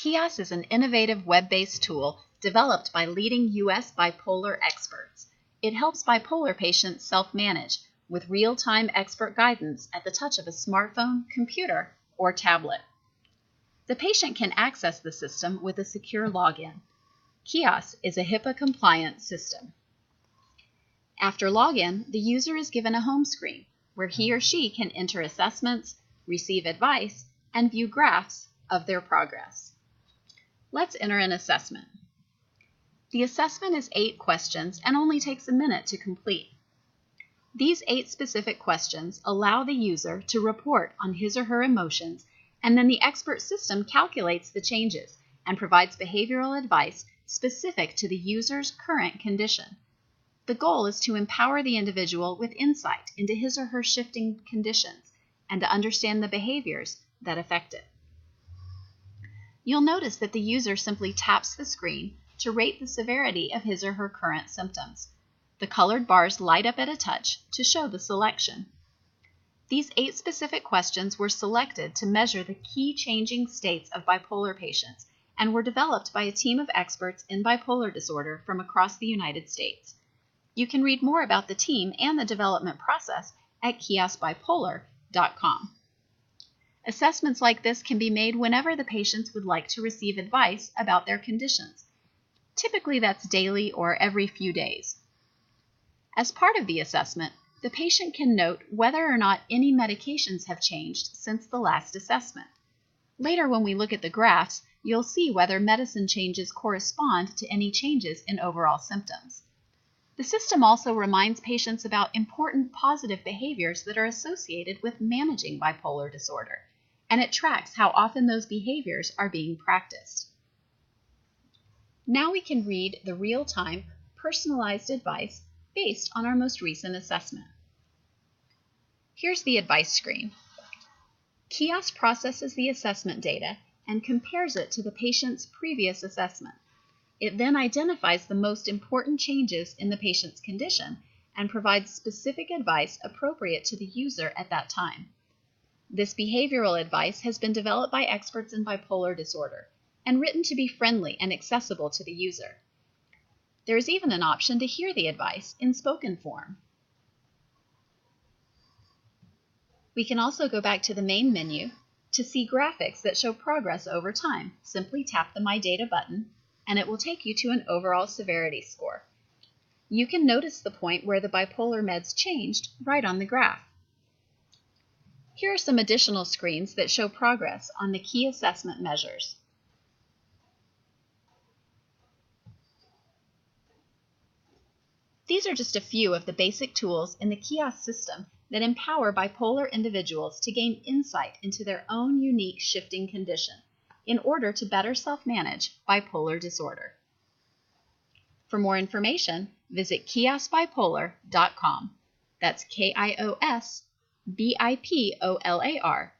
KIOS is an innovative web-based tool developed by leading U.S. bipolar experts. It helps bipolar patients self-manage with real-time expert guidance at the touch of a smartphone, computer, or tablet. The patient can access the system with a secure login. KIOS is a HIPAA-compliant system. After login, the user is given a home screen where he or she can enter assessments, receive advice, and view graphs of their progress. Let's enter an assessment. The assessment is 8 questions and only takes a minute to complete. These 8 specific questions allow the user to report on his or her emotions, and then the expert system calculates the changes and provides behavioral advice specific to the user's current condition. The goal is to empower the individual with insight into his or her shifting conditions and to understand the behaviors that affect it. You'll notice that the user simply taps the screen to rate the severity of his or her current symptoms. The colored bars light up at a touch to show the selection. These 8 specific questions were selected to measure the key changing states of bipolar patients and were developed by a team of experts in bipolar disorder from across the United States. You can read more about the team and the development process at kiosbipolar.com. Assessments like this can be made whenever the patients would like to receive advice about their conditions. Typically, that's daily or every few days. As part of the assessment, the patient can note whether or not any medications have changed since the last assessment. Later, when we look at the graphs, you'll see whether medicine changes correspond to any changes in overall symptoms. The system also reminds patients about important positive behaviors that are associated with managing bipolar disorder, and it tracks how often those behaviors are being practiced. Now we can read the real-time, personalized advice based on our most recent assessment. Here's the advice screen. KIOS processes the assessment data and compares it to the patient's previous assessment. It then identifies the most important changes in the patient's condition and provides specific advice appropriate to the user at that time. This behavioral advice has been developed by experts in bipolar disorder and written to be friendly and accessible to the user. There is even an option to hear the advice in spoken form. We can also go back to the main menu to see graphics that show progress over time. Simply tap the My Data button, and it will take you to an overall severity score. You can notice the point where the bipolar meds changed right on the graph. Here are some additional screens that show progress on the key assessment measures. These are just a few of the basic tools in the KIOS system that empower bipolar individuals to gain insight into their own unique shifting condition in order to better self-manage bipolar disorder. For more information, visit kiosbipolar.com. That's KIOS Bipolar.com.